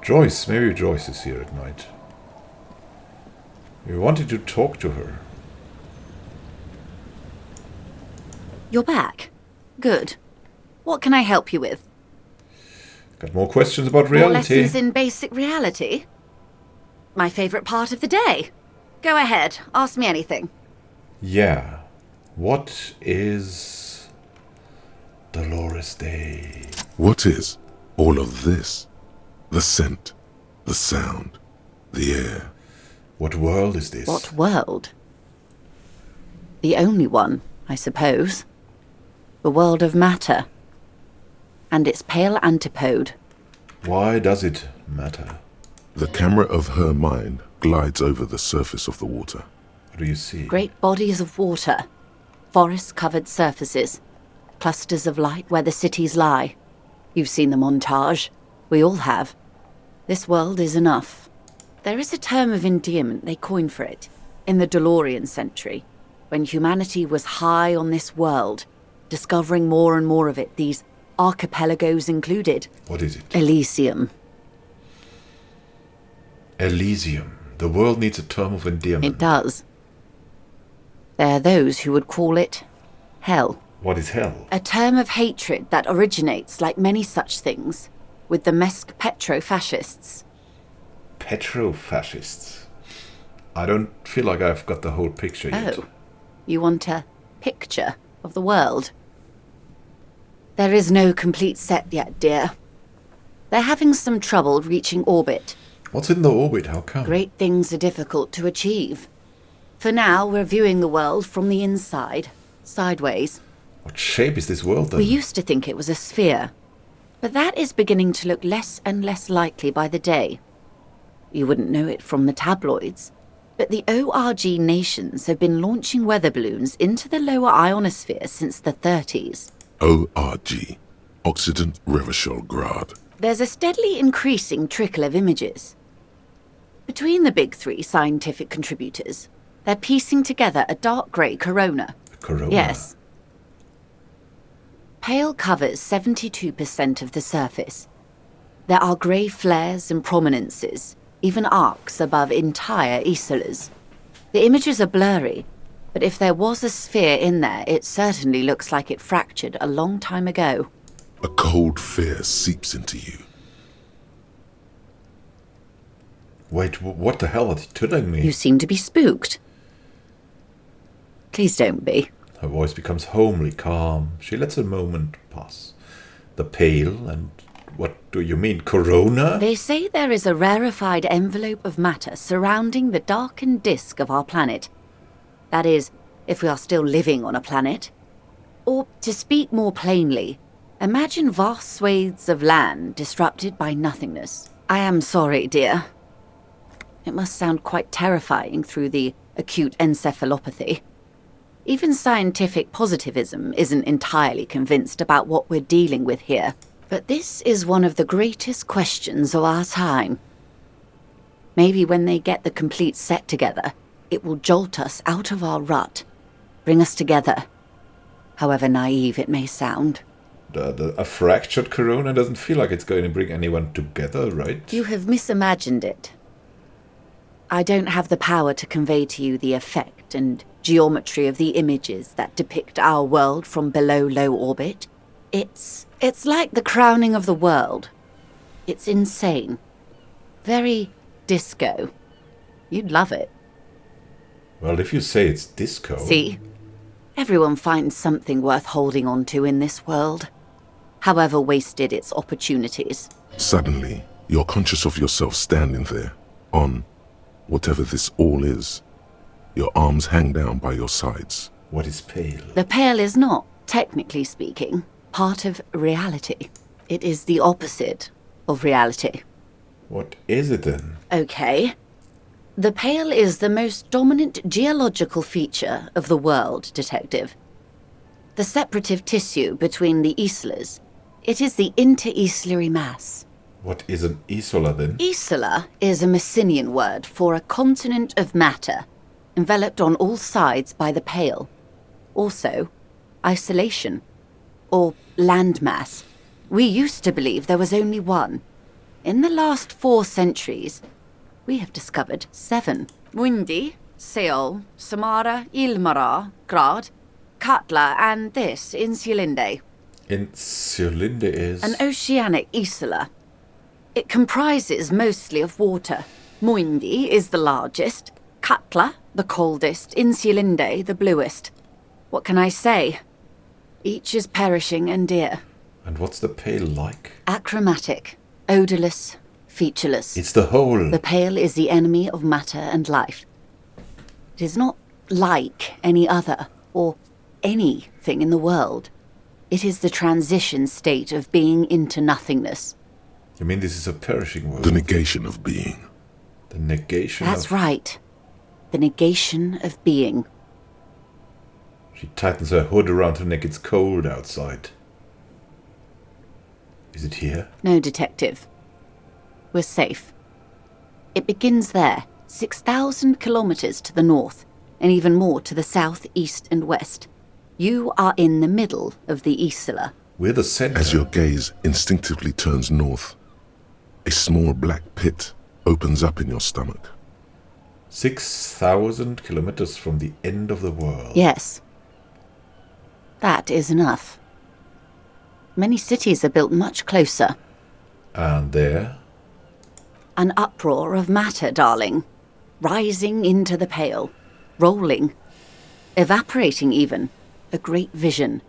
Joyce, maybe Joyce is here at night. We wanted to talk to her. You're back. Good. What can I help you with? Got more questions about reality. More lessons in basic reality? My favourite part of the day. Go ahead, ask me anything. Yeah. What is Dolores Day? What is all of this? The scent, the sound, the air. What world is this? What world? The only one, I suppose. The world of matter. And its pale antipode. Why does it matter? The camera of her mind glides over the surface of the water. What do you see? Great bodies of water. Forest-covered surfaces. Clusters of light where the cities lie. You've seen the montage. We all have. This world is enough. There is a term of endearment they coined for it, in the DeLorean century, when humanity was high on this world, discovering more and more of it, these archipelagos included. What is it? Elysium. Elysium. The world needs a term of endearment. It does. There are those who would call it hell. What is hell? A term of hatred that originates, like many such things, with the Mesk petro-fascists. Petro-fascists? I don't feel like I've got the whole picture yet. Oh, you want a picture of the world? There is no complete set yet, dear. They're having some trouble reaching orbit. What's in the orbit? How come? Great things are difficult to achieve. For now, we're viewing the world from the inside, sideways. What shape is this world then? We used to think it was a sphere, but that is beginning to look less and less likely by the day. You wouldn't know it from the tabloids, but the ORG nations have been launching weather balloons into the lower ionosphere since the 30s. ORG, Occident Reverchol Grad. There's a steadily increasing trickle of images. Between the big three scientific contributors, they're piecing together a dark grey corona. A corona? Yes. Pale covers 72% of the surface. There are grey flares and prominences, even arcs above entire isolas. The images are blurry, but if there was a sphere in there, it certainly looks like it fractured a long time ago. A cold fear seeps into you. Wait, what the hell are they telling me? You seem to be spooked. Please don't be. Her voice becomes homely, calm. She lets a moment pass. The pale and... What do you mean, corona? They say there is a rarefied envelope of matter surrounding the darkened disk of our planet. That is, if we are still living on a planet. Or, to speak more plainly, imagine vast swathes of land disrupted by nothingness. I am sorry, dear. It must sound quite terrifying through the acute encephalopathy. Even scientific positivism isn't entirely convinced about what we're dealing with here. But this is one of the greatest questions of our time. Maybe when they get the complete set together, it will jolt us out of our rut, bring us together, however naive it may sound. A fractured corona doesn't feel like it's going to bring anyone together, right? You have misimagined it. I don't have the power to convey to you the effect and geometry of the images that depict our world from below low orbit. It's like the crowning of the world. It's insane. Very disco. You'd love it. Well, if you say it's disco... See? Everyone finds something worth holding on to in this world, however wasted its opportunities. Suddenly, you're conscious of yourself standing there, on whatever this all is. Your arms hang down by your sides. What is pale? The pale is not, technically speaking, part of reality. It is the opposite of reality. What is it then? Okay. The pale is the most dominant geological feature of the world, Detective. The separative tissue between the islas. It is the inter-islary mass. What is an isola then? Isola is a Messinian word for a continent of matter, enveloped on all sides by the pale. Also, isolation, or landmass. We used to believe there was only one. In the last 4 centuries, we have discovered 7. Mundi, Seol, Samara, Ilmara, Grad, Katla, and this, Insulinde. Insulinde is... An oceanic isla. It comprises mostly of water. Muindi is the largest, Katla the coldest, Insulinde the bluest. What can I say? Each is perishing and dear. And what's the Pale like? Achromatic, odorless, featureless. It's the whole... The Pale is the enemy of matter and life. It is not like any other, or anything in the world. It is the transition state of being into nothingness. You mean this is a perishing world? The negation of being. The negation That's right. The negation of being. She tightens her hood around her neck. It's cold outside. Is it here? No, detective. We're safe. It begins there, 6,000 kilometers to the north, and even more to the south, east, and west. You are in the middle of the Isla. We're the center. As your gaze instinctively turns north, a small black pit opens up in your stomach. 6,000 kilometers from the end of the world. Yes. That is enough. Many cities are built much closer. And there? An uproar of matter, darling. Rising into the Pale. Rolling. Evaporating even. A great vision.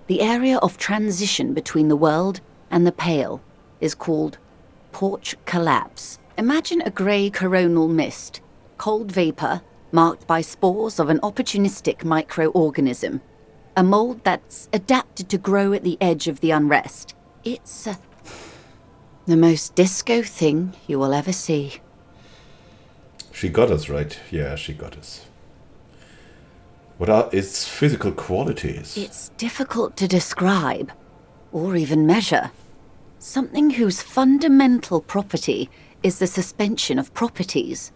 The area of transition between the world and the Pale is called porch collapse. Imagine a grey coronal mist. Cold vapor marked by spores of an opportunistic microorganism. A mold that's adapted to grow at the edge of the unrest. It's the most disco thing you will ever see. She got us, right? Yeah, she got us. What are its physical qualities? It's difficult to describe, or even measure. Something whose fundamental property is the suspension of properties.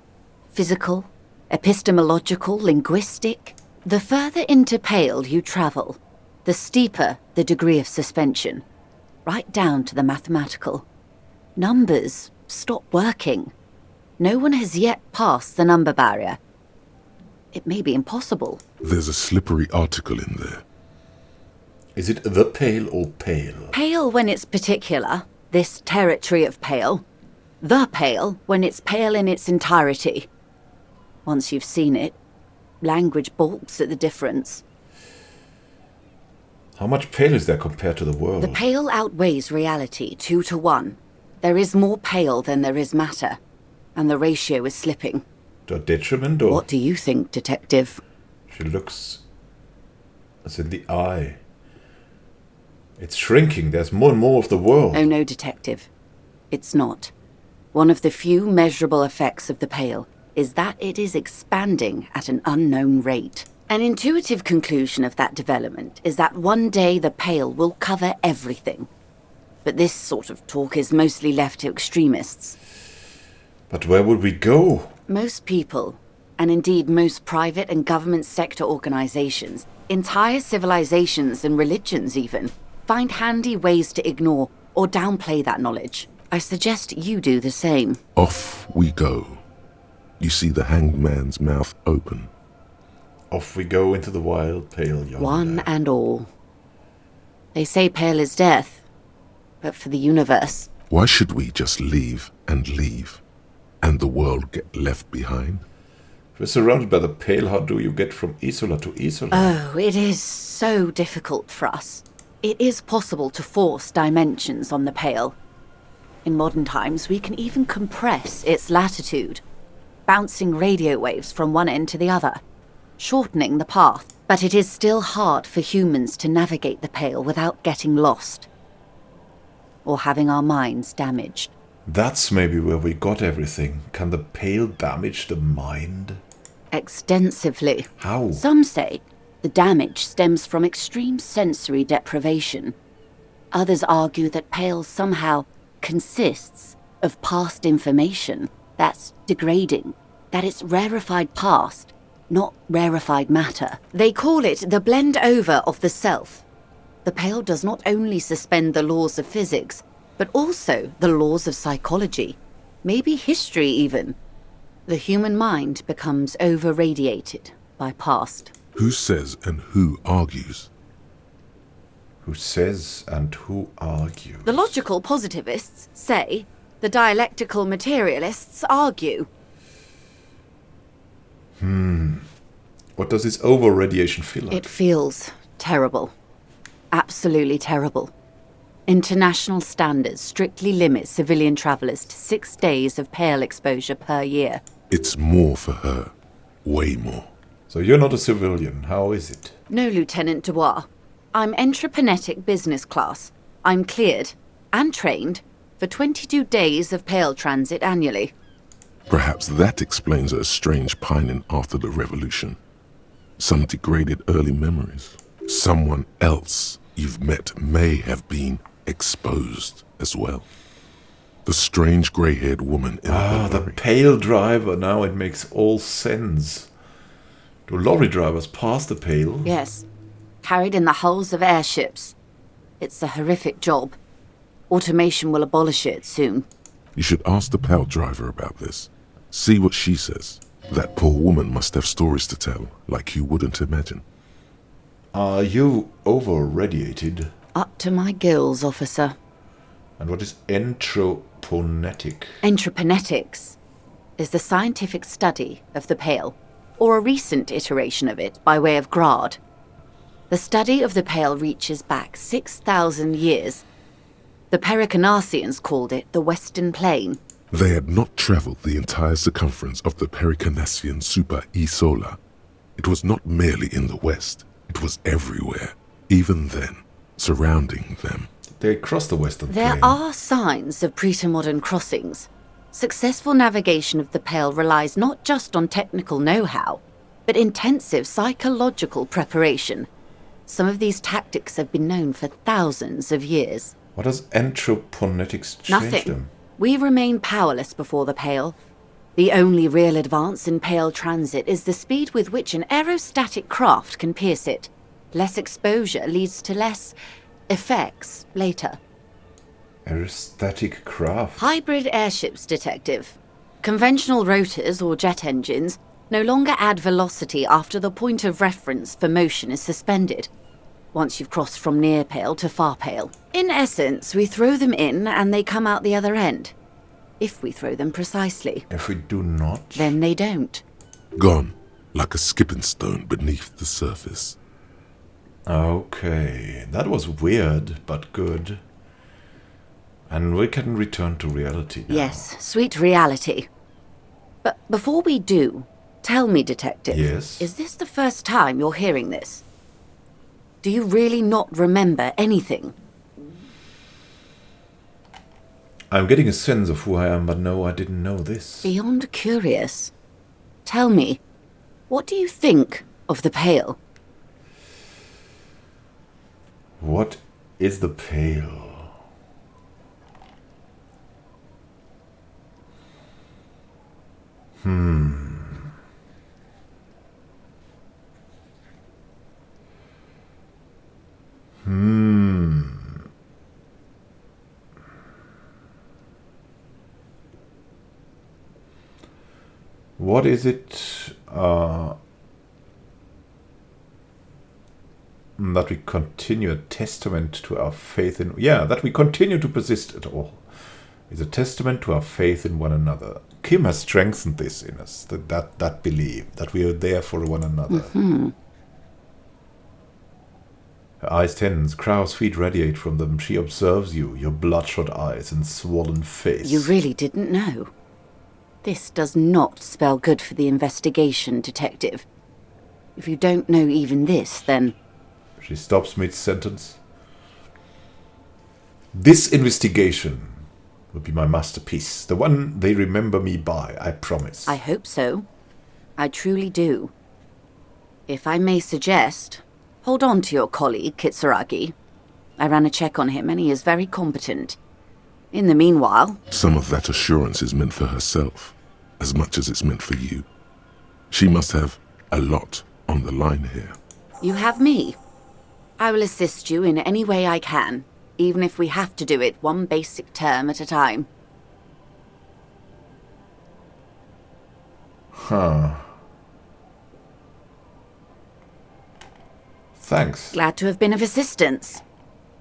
Physical, epistemological, linguistic. The further into Pale you travel, the steeper the degree of suspension, right down to the mathematical. Numbers stop working. No one has yet passed the number barrier. It may be impossible. There's a slippery article in there. Is it the Pale or Pale? Pale when it's particular, this territory of Pale. The Pale when it's Pale in its entirety. Once you've seen it, language balks at the difference. How much Pale is there compared to the world? The Pale outweighs reality 2 to 1. There is more Pale than there is matter, and the ratio is slipping. To a detriment, or...? What do you think, detective? She looks... It's in the eye. It's shrinking. There's more and more of the world. Oh no, detective. It's not. One of the few measurable effects of the Pale is that it is expanding at an unknown rate. An intuitive conclusion of that development is that one day the Pale will cover everything. But this sort of talk is mostly left to extremists. But where would we go? Most people, and indeed most private and government sector organizations, entire civilizations and religions even, find handy ways to ignore or downplay that knowledge. I suggest you do the same. Off we go. You see the hanged man's mouth open. Off we go into the wild Pale yonder. One and all. They say Pale is death, but for the universe. Why should we just leave, and the world get left behind? If we're surrounded by the Pale, how do you get from Isola to Isola? Oh, it is so difficult for us. It is possible to force dimensions on the Pale. In modern times, we can even compress its latitude, bouncing radio waves from one end to the other, shortening the path. But it is still hard for humans to navigate the Pale without getting lost, or having our minds damaged. That's maybe where we got everything. Can the Pale damage the mind? Extensively. How? Some say the damage stems from extreme sensory deprivation. Others argue that Pale somehow consists of past information that's degrading, that it's rarefied past, not rarefied matter. They call it the blend over of the self. The Pale does not only suspend the laws of physics, but also the laws of psychology, maybe history even. The human mind becomes over-radiated by past. Who says and who argues? Who says and who argues? The logical positivists say, the dialectical materialists argue. What does this over-radiation feel like? It feels terrible. Absolutely terrible. International standards strictly limit civilian travellers to 6 days of pale exposure per year. It's more for her. Way more. So you're not a civilian. How is it? No, Lieutenant Dubois. I'm entreprenetic business class. I'm cleared and trained for 22 days of pale transit annually. Perhaps that explains her strange pining after the revolution. Some degraded early memories. Someone else you've met may have been exposed as well. The strange grey-haired woman in The lorry. pale driver. Now it makes all sense. Do lorry drivers pass the pale? Yes. Carried in the hulls of airships. It's a horrific job. Automation will abolish it soon. You should ask the pal driver about this. See what she says. That poor woman must have stories to tell, like you wouldn't imagine. Are you over-radiated? Up to my gills, officer. And what is entroponetic? Entreprenetics is the scientific study of the pale, or a recent iteration of it by way of grad. The study of the pale reaches back 6,000 years. The Pericarnassians called it the Western Plain. They had not travelled the entire circumference of the Pericarnassian Super E-Solar. It was not merely in the west, it was everywhere, even then, surrounding them. They crossed the Western There Plain. are signs of pre-modern crossings. Successful navigation of the pale relies not just on technical know-how, but intensive psychological preparation. Some of these tactics have been known for thousands of years. What does entroponetics change Nothing. them? We remain powerless before the pale. The only real advance in pale transit is the speed with which an aerostatic craft can pierce it. Less exposure leads to less effects later. Aerostatic craft. Hybrid airships, Detective. Conventional rotors or jet engines no longer add velocity after the point of reference for motion is suspended, once you've crossed from near pale to far pale. In essence, we throw them in and they come out the other end. If we throw them precisely. If we do not, Then they don't. Gone, like a skipping stone beneath the surface. Okay, that was weird, but good. And we can return to reality now. Yes, sweet reality. But before we do, tell me, Detective. Yes? Is this the first time you're hearing this? Do you really not remember anything? I'm getting a sense of who I am, but no, I didn't know this. Beyond curious. Tell me, what do you think of the pale? What is the pale? What is it that we continue a testament to our faith in... Yeah, that we continue to persist at all. Is a testament to our faith in one another. Kim has strengthened this in us, that belief, that we are there for one another. Her eyes tense, crow's feet radiate from them. She observes you, your bloodshot eyes and swollen face. You really didn't know. This does not spell good for the investigation, Detective. If you don't know even this, then... She stops mid-sentence. This investigation will be my masterpiece. The one they remember me by, I promise. I hope so. I truly do. If I may suggest, hold on to your colleague, Kitsuragi. I ran a check on him and he is very competent. In the meanwhile... Some of that assurance is meant for herself, as much as it's meant for you. She must have a lot on the line here. You have me. I will assist you in any way I can. even if we have to do it one basic term at a time. Huh. Thanks. Glad to have been of assistance.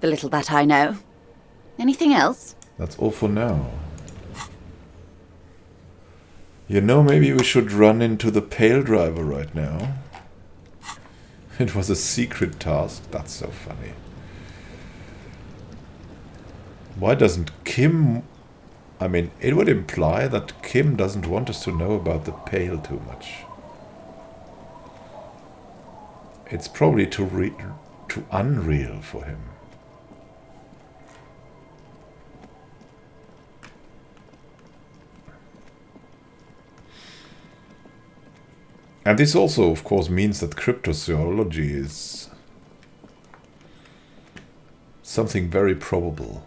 The little that I know. Anything else? That's all for now. You know, maybe we should run into the Pale Driver right now. It was a secret task. That's so funny. Why doesn't Kim... I mean, it would imply that Kim doesn't want us to know about the Pale too much. It's probably too unreal for him. And this also, of course, means that cryptozoology is something very probable.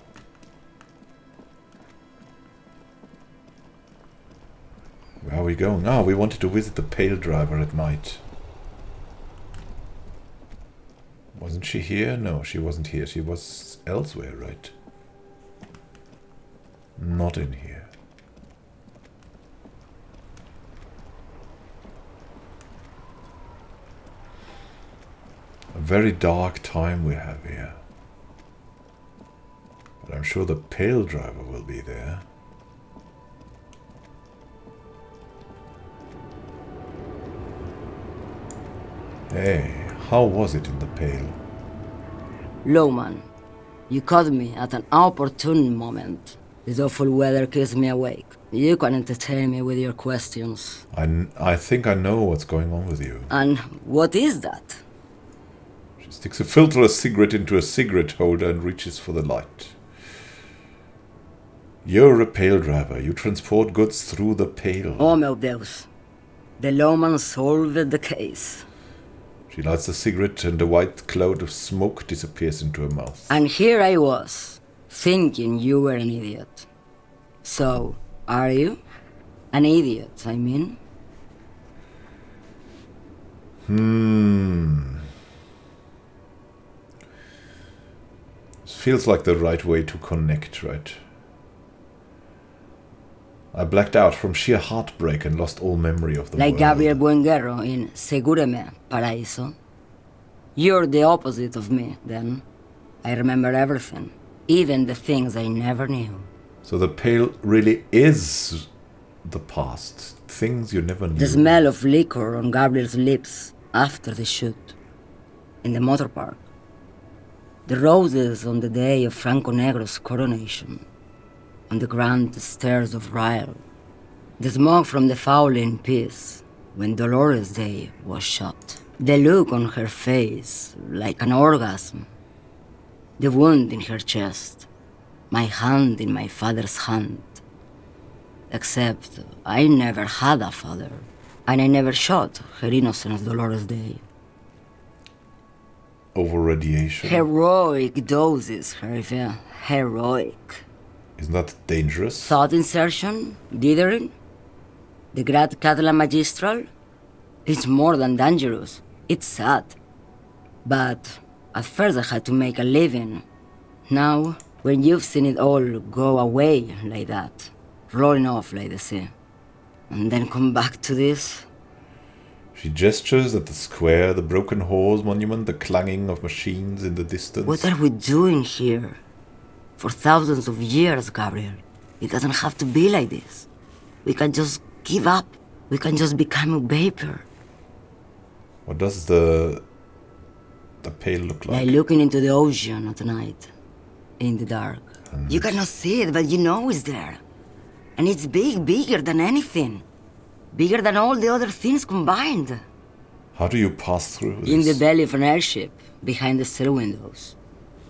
Where are we going? Ah, we wanted to visit the Pale Driver at night. Wasn't she here? No, she wasn't here. She was elsewhere, right? Not in here. A very dark time we have here. But I'm sure the Pale Driver will be there. Hey, how was it in the Pale? Lowman, you caught me at an opportune moment. This awful weather keeps me awake. You can entertain me with your questions. I think I know what's going on with you. And what is that? She sticks a filterless cigarette into a cigarette holder and reaches for the light. You're a Pale Driver. You transport goods through the Pale. Oh, meu Deus. The Lowman solved the case. She lights the cigarette and a white cloud of smoke disappears into her mouth. And here I was, thinking you were an idiot. So, are you? An idiot, I mean? This feels like the right way to connect, right? I blacked out from sheer heartbreak and lost all memory of the Like world. Gabriel Buenguerro in Segúreme, Paraíso. You're the opposite of me, then. I remember everything, even the things I never knew. So the Pale really is the past. Things you never knew. The smell of liquor on Gabriel's lips after the shoot. In the motor park. The roses on the day of Franco Negro's coronation. On the grand stairs of Ryle. The smoke from the fowling piece when Dolores Day was shot. The look on her face, like an orgasm. The wound in her chest. My hand in my father's hand. Except I never had a father. And I never shot her innocent Dolores Day. Over radiation. Heroic doses, Hervé. Heroic. Isn't that dangerous? Thought insertion? Dithering? The Grad Catalan Magistral? It's more than dangerous. It's sad. But at first I had to make a living. Now, when you've seen it all go away like that, rolling off like the sea, and then come back to this... She gestures at the square, the broken horse monument, the clanging of machines in the distance. What are we doing here? For thousands of years, Gabriel. It doesn't have to be like this. We can just give up. We can just become a vapor. What does the Pale look like? Like looking into the ocean at night. In the dark. You cannot see it, but you know it's there. And it's big, bigger than anything. Bigger than all the other things combined. How do you pass through this? In the belly of an airship, behind the sail windows.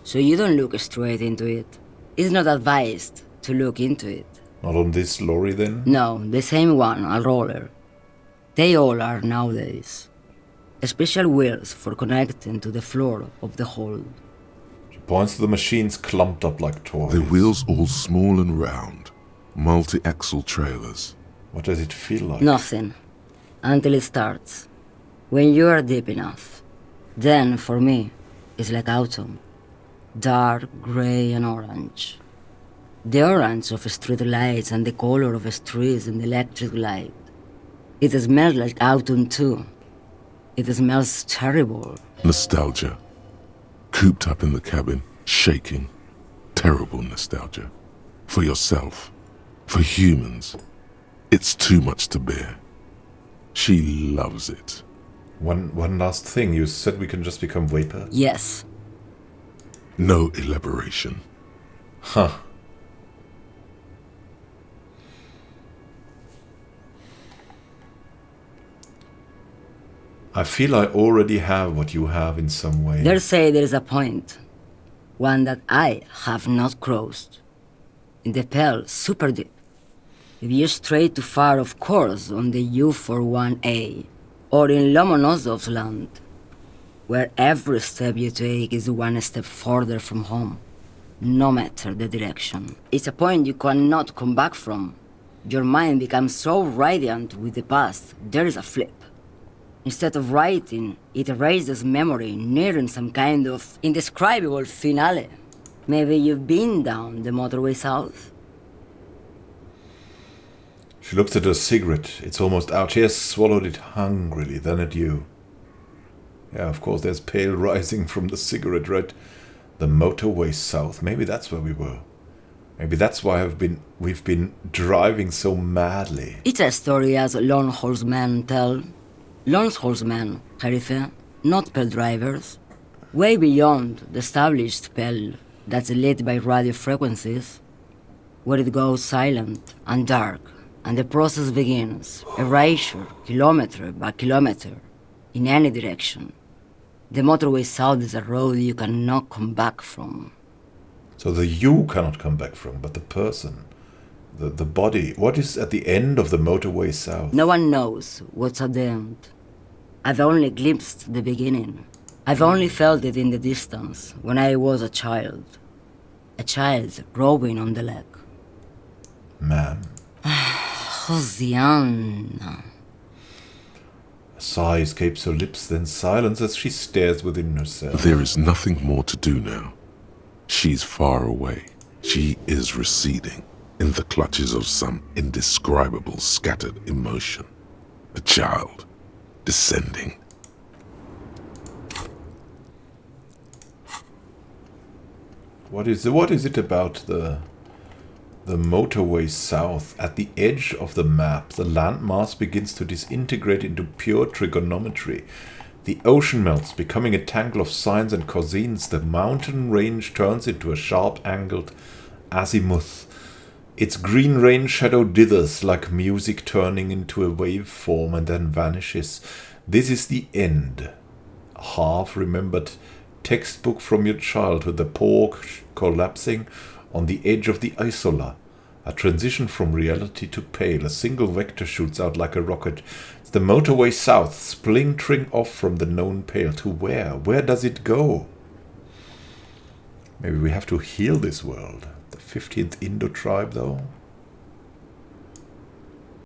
So you don't look straight into it. It's not advised to look into it. Not on this lorry, then? No, the same one, a roller. They all are nowadays. Special wheels for connecting to the floor of the hold. She points to the machines clumped up like toys. The wheels all small and round. Multi-axle trailers. What does it feel like? Nothing. Until it starts. When you are deep enough. Then, for me, it's like autumn. dark grey and orange. The orange of street lights and the color of streets in the electric light. It smells like autumn too. It smells terrible. Nostalgia. Cooped up in the cabin, shaking. Terrible nostalgia. For yourself. For humans. It's too much to bear. She loves it. One last thing. You said we can just become vapor? Yes. No elaboration. Huh. I feel I already have what you have in some way. They say there is a point. One that I have not crossed. In the Pale, super deep. If you stray too far, of course, on the U41A, or in Lomonosov's land, where every step you take is one step further from home, no matter the direction. It's a point you cannot come back from. Your mind becomes so radiant with the past, there is a flip. Instead of writing, it erases memory, nearing some kind of indescribable finale. Maybe you've been down the motorway south? She looks at her cigarette. It's almost out. She has swallowed it hungrily, then at you. Yeah, of course, there's pale rising from the cigarette, right? The motorway south. Maybe that's where we were. Maybe that's why we've been driving so madly. It's a story as lone horsemen tell. Lone horsemen, Jerife, not pale drivers. Way beyond the established pale that's lit by radio frequencies, where it goes silent and dark, and the process begins, erasure, kilometer by kilometer, in any direction. The motorway south is a road you cannot come back from. So the you cannot come back from, but the person, the body. What is at the end of the motorway south? No one knows what's at the end. I've only glimpsed the beginning. I've only felt it in the distance when I was a child. A child rowing on the lake. Ma'am. Josiana. A sigh escapes her lips, then silence as she stares within herself. There is nothing more to do now. She's far away. She is receding in the clutches of some indescribable scattered emotion. A child descending. What is it about the motorway south? At the edge of the map, the landmass begins to disintegrate into pure trigonometry. The ocean melts, becoming a tangle of sines and cosines. The mountain range turns into a sharp-angled azimuth. Its green rain shadow dithers like music turning into a waveform and then vanishes. This is the end. A half-remembered textbook from your childhood, the pork collapsing on the edge of the isola. A transition from reality to pale. A single vector shoots out like a rocket. It's the motorway south, splintering off from the known pale. To where? Where does it go? Maybe we have to heal this world. The 15th Indo tribe, though?